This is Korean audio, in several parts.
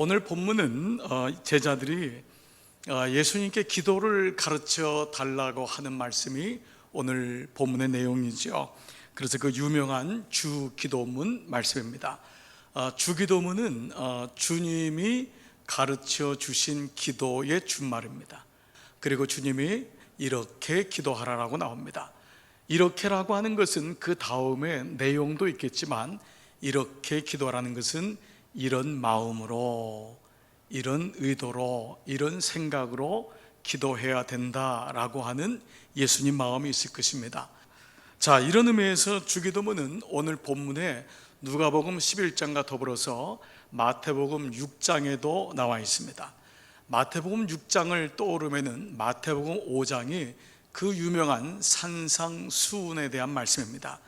오늘 본문은 제자들이 예수님께 기도를 가르쳐 달라고 하는 말씀이 오늘 본문의 내용이죠. 그래서 그 유명한 주기도문 말씀입니다. 주기도문은 주님이 가르쳐 주신 기도의 준말입니다. 그리고 주님이 이렇게 기도하라라고 나옵니다. 이렇게라고 하는 것은 그 다음에 내용도 있겠지만, 이렇게 기도하라는 것은 이런 마음으로, 이런 의도로, 이런 생각으로 기도해야 된다라고 하는 예수님 마음이 있을 것입니다. 자, 이런 의미에서 주기도문은 오늘 본문에 누가복음 11장과 더불어서 마태복음 6장에도 나와 있습니다. 마태복음 6장을 떠오르면은 마태복음 5장이 그 유명한 산상수훈에 대한 말씀입니다.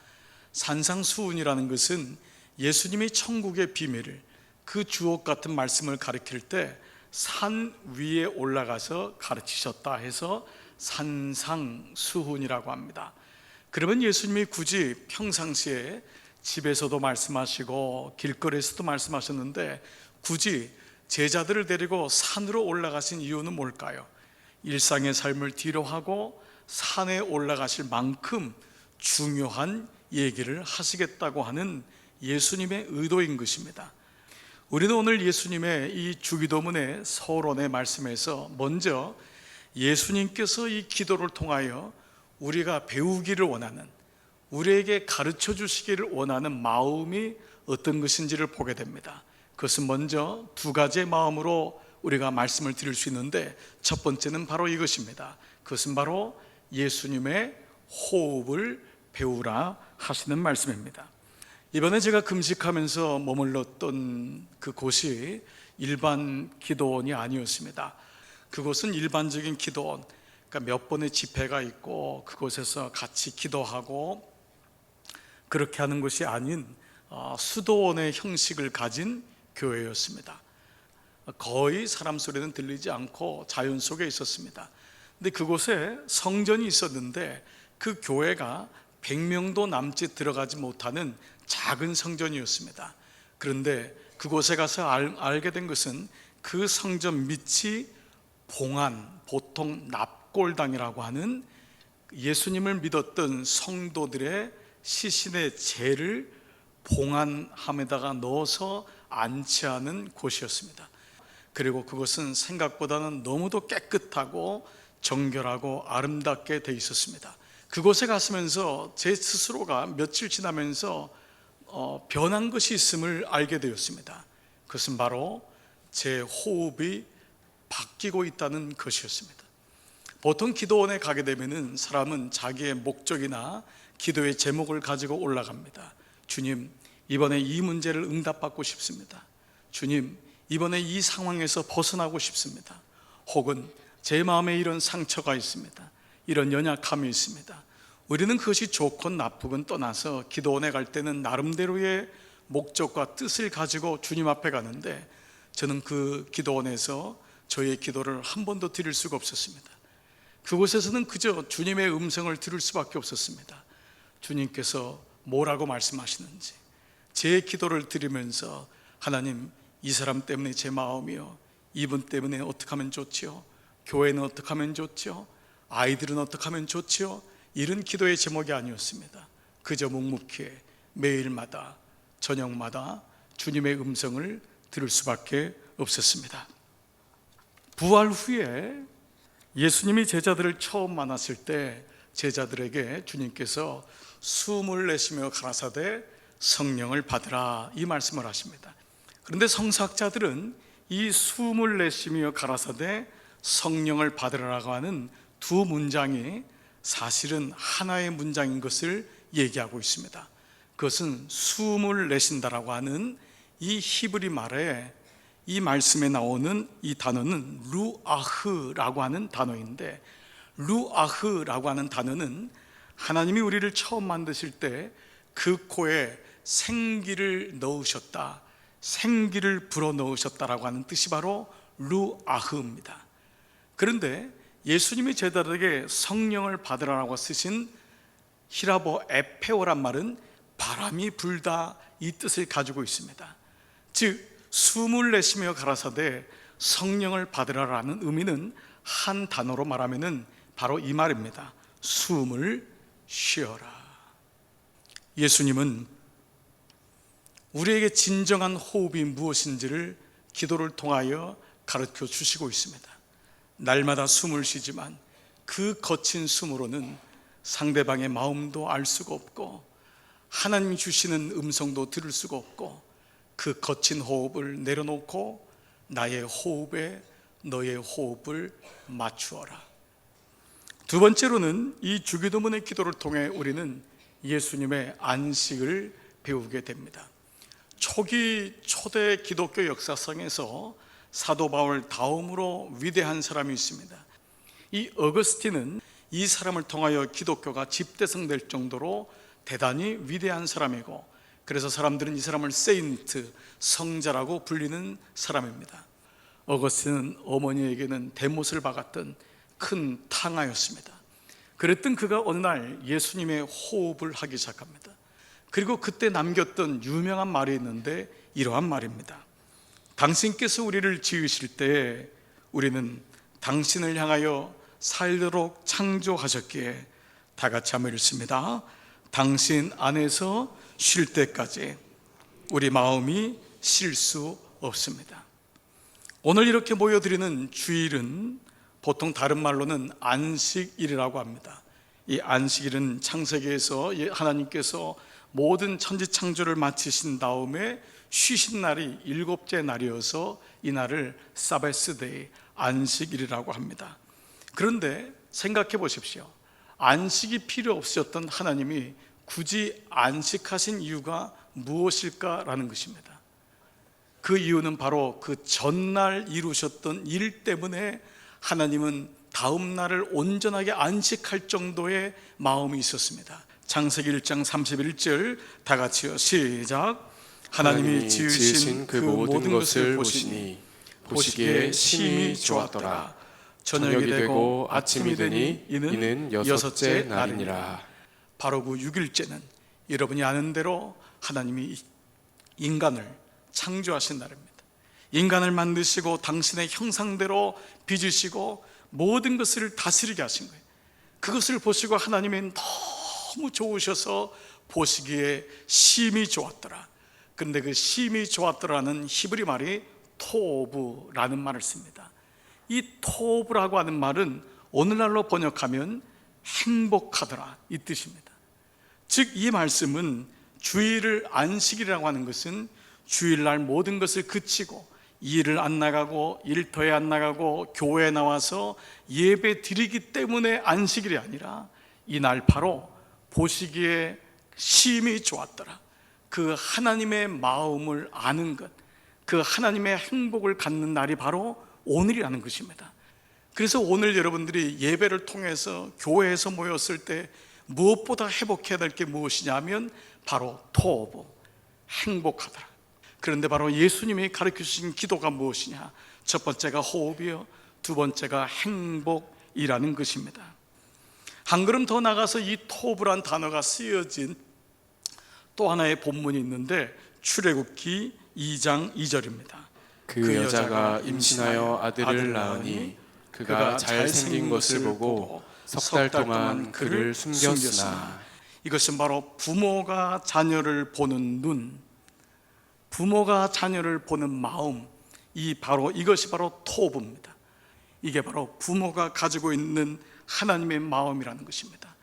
산상수훈이라는 것은 예수님이 천국의 비밀을, 그 주옥 같은 말씀을 가르칠 때 산 위에 올라가서 가르치셨다 해서 산상수훈이라고 합니다. 그러면 예수님이 굳이 평상시에 집에서도 말씀하시고 길거리에서도 말씀하셨는데 굳이 제자들을 데리고 산으로 올라가신 이유는 뭘까요? 일상의 삶을 뒤로 하고 산에 올라가실 만큼 중요한 얘기를 하시겠다고 하는 예수님의 의도인 것입니다. 우리는 오늘 예수님의 이 주기도문의 서론의 말씀에서 먼저 예수님께서 이 기도를 통하여 우리가 배우기를 원하는, 우리에게 가르쳐 주시기를 원하는 마음이 어떤 것인지를 보게 됩니다. 그것은 먼저 두 가지의 마음으로 우리가 말씀을 드릴 수 있는데, 첫 번째는 바로 이것입니다. 그것은 바로 예수님의 호흡을 배우라 하시는 말씀입니다. 이번에 제가 금식하면서 머물렀던 그곳이 일반 기도원이 아니었습니다. 그곳은 일반적인 기도원, 그러니까 몇 번의 집회가 있고 그곳에서 같이 기도하고 그렇게 하는 것이 아닌 수도원의 형식을 가진 교회였습니다. 거의 사람 소리는 들리지 않고 자연 속에 있었습니다. 근데 그곳에 성전이 있었는데 그 교회가 100명도 남짓 들어가지 못하는 작은 성전이었습니다. 그런데 그곳에 가서 알게 된 것은 그 성전 밑이 봉안, 보통 납골당이라고 하는 예수님을 믿었던 성도들의 시신의 재를 봉안함에다가 넣어서 안치하는 곳이었습니다. 그리고 그것은 생각보다는 너무도 깨끗하고 정결하고 아름답게 돼 있었습니다. 그곳에 갔으면서 제 스스로가 며칠 지나면서 변한 것이 있음을 알게 되었습니다. 그것은 바로 제 호흡이 바뀌고 있다는 것이었습니다. 보통 기도원에 가게 되면은 사람은 자기의 목적이나 기도의 제목을 가지고 올라갑니다. 주님, 이번에 이 문제를 응답받고 싶습니다. 주님, 이번에 이 상황에서 벗어나고 싶습니다. 혹은 제 마음에 이런 상처가 있습니다. 이런 연약함이 있습니다. 우리는 그것이 좋건 나쁘건 떠나서 기도원에 갈 때는 나름대로의 목적과 뜻을 가지고 주님 앞에 가는데, 저는 그 기도원에서 저의 기도를 한 번도 드릴 수가 없었습니다. 그곳에서는 그저 주님의 음성을 들을 수밖에 없었습니다. 주님께서 뭐라고 말씀하시는지, 제 기도를 들으면서 하나님, 이 사람 때문에 제 마음이요, 이분 때문에 어떻게 하면 좋지요? 교회는 어떻게 하면 좋지요? 아이들은 어떻게 하면 좋지요? 이런 기도의 제목이 아니었습니다. 그저 묵묵히 매일마다 저녁마다 주님의 음성을 들을 수밖에 없었습니다. 부활 후에 예수님이 제자들을 처음 만났을 때 제자들에게 주님께서 숨을 내쉬며 가라사대 성령을 받으라, 이 말씀을 하십니다. 그런데 성서학자들은 이 숨을 내쉬며 가라사대 성령을 받으라고 하는 두 문장이 사실은 하나의 문장인 것을 얘기하고 있습니다. 그것은 숨을 내쉰다라고 하는 이 히브리 말에, 이 말씀에 나오는 이 단어는 루아흐라고 하는 단어인데, 루아흐라고 하는 단어는 하나님이 우리를 처음 만드실 때 그 코에 생기를 넣으셨다, 생기를 불어넣으셨다라고 하는 뜻이 바로 루아흐입니다. 그런데 예수님이 제자들에게 성령을 받으라고 쓰신 히라보 에페오란 말은 바람이 불다, 이 뜻을 가지고 있습니다. 즉 숨을 내쉬며 가라사대 성령을 받으라라는 의미는 한 단어로 말하면은 바로 이 말입니다. 숨을 쉬어라. 예수님은 우리에게 진정한 호흡이 무엇인지를 기도를 통하여 가르쳐 주시고 있습니다. 날마다 숨을 쉬지만 그 거친 숨으로는 상대방의 마음도 알 수가 없고 하나님이 주시는 음성도 들을 수가 없고 그 거친 호흡을 내려놓고 나의 호흡에 너의 호흡을 맞추어라. 두 번째로는 이 주기도문의 기도를 통해 우리는 예수님의 안식을 배우게 됩니다. 초대 기독교 역사상에서 사도 바울 다음으로 위대한 사람이 있습니다. 이 어거스틴은 이 사람을 통하여 기독교가 집대성될 정도로 대단히 위대한 사람이고, 그래서 사람들은 이 사람을 세인트, 성자라고 불리는 사람입니다. 어거스틴은 어머니에게는 대못을 박았던 큰 탕아였습니다. 그랬던 그가 어느 날 예수님의 호흡을 하기 시작합니다. 그리고 그때 남겼던 유명한 말이 있는데 이러한 말입니다. 당신께서 우리를 지으실 때 우리는 당신을 향하여 살도록 창조하셨기에, 다 같이 한번 읽습니다. 당신 안에서 쉴 때까지 우리 마음이 쉴 수 없습니다. 오늘 이렇게 모여드리는 주일은 보통 다른 말로는 안식일이라고 합니다. 이 안식일은 창세기에서 하나님께서 모든 천지창조를 마치신 다음에 쉬신 날이 7째 날이어서 이 날을 사바스데이, 안식일이라고 합니다. 그런데 생각해 보십시오. 안식이 필요 없으셨던 하나님이 굳이 안식하신 이유가 무엇일까라는 것입니다. 그 이유는 바로 그 전날 이루셨던 일 때문에 하나님은 다음 날을 온전하게 안식할 정도의 마음이 있었습니다. 창세기 1장 31절 다 같이요, 시작. 하나님이 지으신 그 모든 것을 보시니 보시기에 심히 좋았더라. 저녁이 되고 아침이 되니 이는 6째 날이니라. 바로 그 6일째는 여러분이 아는 대로 하나님이 인간을 창조하신 날입니다. 인간을 만드시고 당신의 형상대로 빚으시고 모든 것을 다스리게 하신 거예요. 그것을 보시고 하나님이 너무 좋으셔서 보시기에 심히 좋았더라. 그런데 그 심히 좋았더라는 히브리 말이 토브라는 말을 씁니다. 이 토브라고 하는 말은 오늘날로 번역하면 행복하더라, 이 뜻입니다. 즉 이 말씀은 주일을 안식이라고 하는 것은 주일날 모든 것을 그치고 일을 안 나가고 일터에 안 나가고 교회에 나와서 예배 드리기 때문에 안식일이 아니라 이날 바로 보시기에 심히 좋았더라. 그 하나님의 마음을 아는 것, 그 하나님의 행복을 갖는 날이 바로 오늘이라는 것입니다. 그래서 오늘 여러분들이 예배를 통해서 교회에서 모였을 때 무엇보다 회복해야 될 게 무엇이냐면 바로 토브, 행복하더라. 그런데 바로 예수님이 가르쳐 주신 기도가 무엇이냐? 첫 번째가 호흡이요, 두 번째가 행복이라는 것입니다. 한 걸음 더 나가서 이 토브란 단어가 쓰여진 또 하나의 본문이 있는데 출애굽기 2장 2절입니다. 그 여자가 임신하여 아들을 낳으니 그가 잘생긴 것을 보고 석 달 동안 그를 숨겼으나. 이것은 바로 부모가 자녀를 보는 눈, 부모가 자녀를 보는 마음, 이것이 바로 토부입니다. 이게 바로 부모가 가지고 있는 하나님의 마음이라는 것입니다.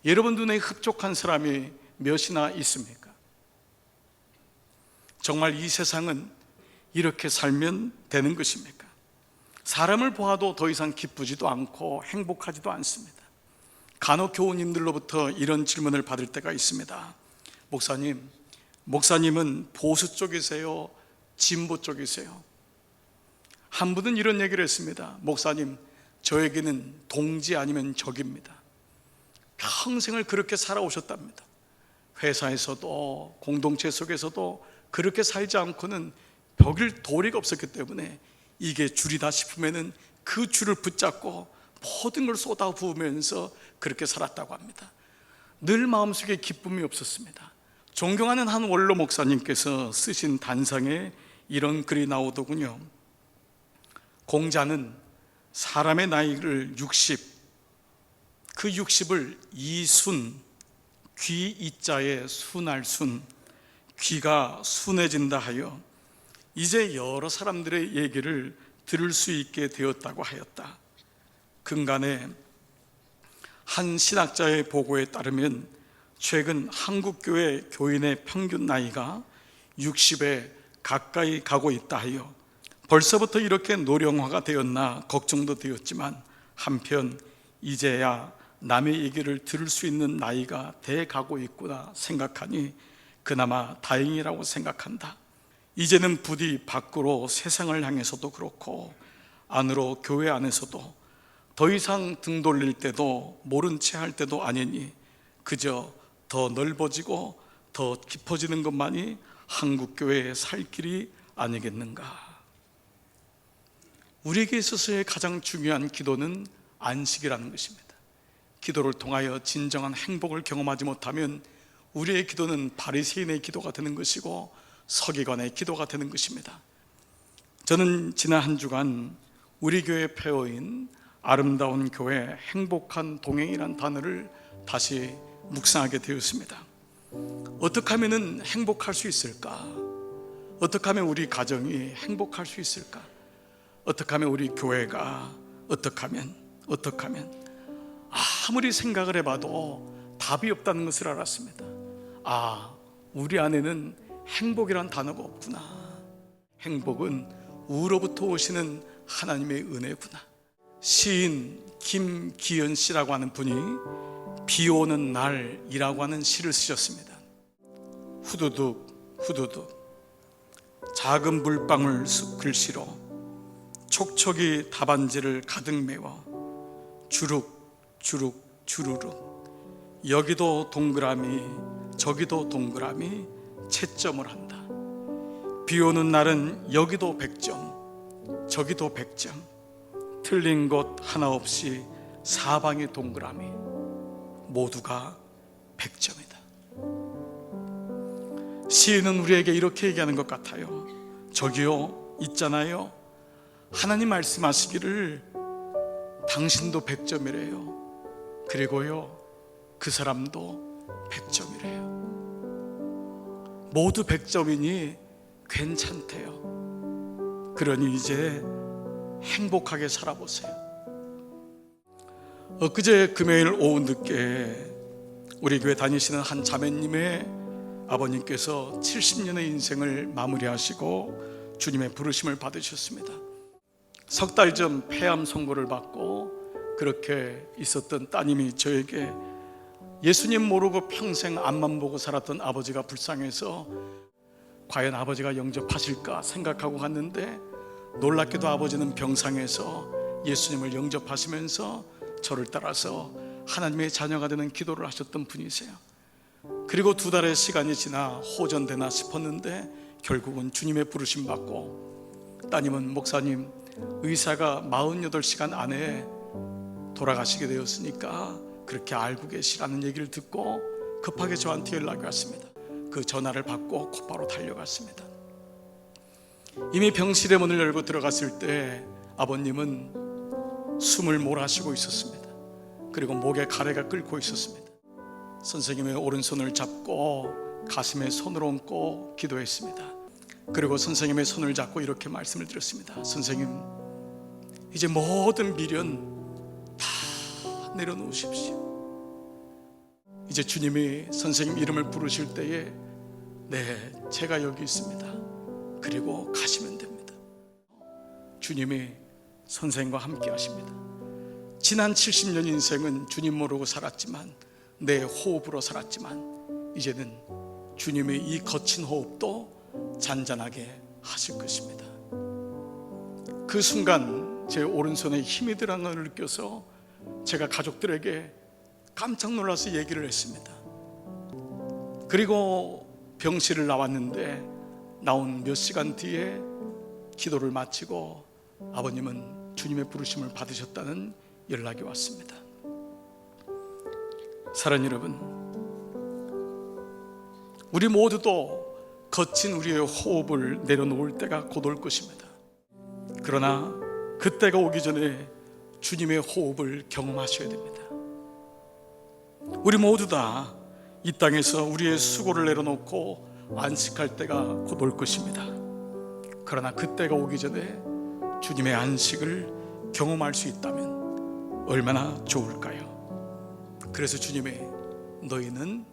여러분 눈에 흡족한 사람이 몇이나 있습니까? 정말 이 세상은 이렇게 살면 되는 것입니까? 사람을 보아도 더 이상 기쁘지도 않고 행복하지도 않습니다. 간혹 교우님들로부터 이런 질문을 받을 때가 있습니다. 목사님은 보수 쪽이세요? 진보 쪽이세요? 한 분은 이런 얘기를 했습니다. 목사님, 저에게는 동지 아니면 적입니다. 평생을 그렇게 살아오셨답니다. 회사에서도 공동체 속에서도 그렇게 살지 않고는 벽일 도리가 없었기 때문에 이게 줄이다 싶으면은 그 줄을 붙잡고 모든 걸 쏟아부으면서 그렇게 살았다고 합니다. 늘 마음속에 기쁨이 없었습니다. 존경하는 한 원로 목사님께서 쓰신 단상에 이런 글이 나오더군요. 공자는 사람의 나이를 60, 그 60을 이순, 귀 이자에 순할 순, 귀가 순해진다 하여 이제 여러 사람들의 얘기를 들을 수 있게 되었다고 하였다. 근간에 한 신학자의 보고에 따르면 최근 한국교회 교인의 평균 나이가 60에 가까이 가고 있다 하여 벌써부터 이렇게 노령화가 되었나 걱정도 되었지만 한편 이제야 남의 얘기를 들을 수 있는 나이가 돼 가고 있구나 생각하니 그나마 다행이라고 생각한다. 이제는 부디 밖으로 세상을 향해서도 그렇고 안으로 교회 안에서도 더 이상 등 돌릴 때도 모른 채 할 때도 아니니 그저 더 넓어지고 더 깊어지는 것만이 한국교회의 살 길이 아니겠는가. 우리에게 있어서의 가장 중요한 기도는 안식이라는 것입니다. 기도를 통하여 진정한 행복을 경험하지 못하면 우리의 기도는 바리새인의 기도가 되는 것이고 서기관의 기도가 되는 것입니다. 저는 지난 한 주간 우리 교회 폐허인 아름다운 교회 행복한 동행이란 단어를 다시 묵상하게 되었습니다. 어떻게 하면 행복할 수 있을까? 어떻게 하면 우리 가정이 행복할 수 있을까? 어떻게 하면 우리 교회가 어떻게 하면 아무리 생각을 해봐도 답이 없다는 것을 알았습니다. 우리 안에는 행복이란 단어가 없구나. 행복은 우로부터 오시는 하나님의 은혜구나. 시인 김기현 씨라고 하는 분이 비 오는 날이라고 하는 시를 쓰셨습니다. 후두둑 후두둑 작은 물방울 글씨로 촉촉이 답안지를 가득 메워 주룩 주룩 주르륵 여기도 동그라미 저기도 동그라미 채점을 한다. 비 오는 날은 여기도 100점 저기도 100점 틀린 곳 하나 없이 사방이 동그라미 모두가 100점이다. 시인은 우리에게 이렇게 얘기하는 것 같아요. 저기요 있잖아요, 하나님 말씀하시기를 당신도 100점이래요. 그리고요 그 사람도 100점이래요. 모두 100점이니 괜찮대요. 그러니 이제 행복하게 살아보세요. 엊그제 금요일 오후 늦게 우리 교회 다니시는 한 자매님의 아버님께서 70년의 인생을 마무리하시고 주님의 부르심을 받으셨습니다. 석 달 전 폐암 선고를 받고 그렇게 있었던 따님이 저에게 예수님 모르고 평생 앞만 보고 살았던 아버지가 불쌍해서 과연 아버지가 영접하실까 생각하고 갔는데 놀랍게도 아버지는 병상에서 예수님을 영접하시면서 저를 따라서 하나님의 자녀가 되는 기도를 하셨던 분이세요. 그리고 2달의 시간이 지나 호전되나 싶었는데 결국은 주님의 부르심 받고 따님은 목사님 의사가 48시간 안에 돌아가시게 되었으니까 그렇게 알고 계시라는 얘기를 듣고 급하게 저한테 연락이 왔습니다. 그 전화를 받고 곧바로 달려갔습니다. 이미 병실의 문을 열고 들어갔을 때 아버님은 숨을 몰아쉬고 있었습니다. 그리고 목에 가래가 끓고 있었습니다. 선생님의 오른손을 잡고 가슴에 손을 얹고 기도했습니다. 그리고 선생님의 손을 잡고 이렇게 말씀을 드렸습니다. 선생님, 이제 모든 미련 다 내려놓으십시오. 이제 주님이 선생님 이름을 부르실 때에 네, 제가 여기 있습니다. 그리고 가시면 됩니다. 주님이 선생님과 함께 하십니다. 지난 70년 인생은 주님 모르고 살았지만 내 호흡으로 살았지만 이제는 주님의 이 거친 호흡도 잔잔하게 하실 것입니다. 그 순간 제 오른손에 힘이 들어간 걸 느껴서 제가 가족들에게 깜짝 놀라서 얘기를 했습니다. 그리고 병실을 나왔는데 나온 몇 시간 뒤에 기도를 마치고 아버님은 주님의 부르심을 받으셨다는 연락이 왔습니다. 사랑하는 여러분, 우리 모두도 거친 우리의 호흡을 내려놓을 때가 곧 올 것입니다. 그러나 그때가 오기 전에 주님의 호흡을 경험하셔야 됩니다. 우리 모두 다 이 땅에서 우리의 수고를 내려놓고 안식할 때가 곧 올 것입니다. 그러나 그때가 오기 전에 주님의 안식을 경험할 수 있다면 얼마나 좋을까요? 그래서 주님이 너희는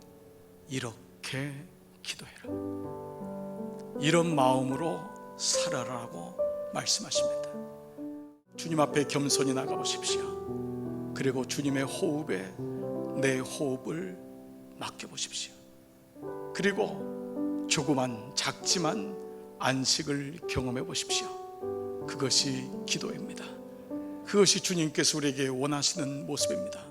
이렇게 기도해라, 이런 마음으로 살아라라고 말씀하십니다. 주님 앞에 겸손히 나가보십시오. 그리고 주님의 호흡에 내 호흡을 맡겨보십시오. 그리고 조그만 작지만 안식을 경험해 보십시오. 그것이 기도입니다. 그것이 주님께서 우리에게 원하시는 모습입니다.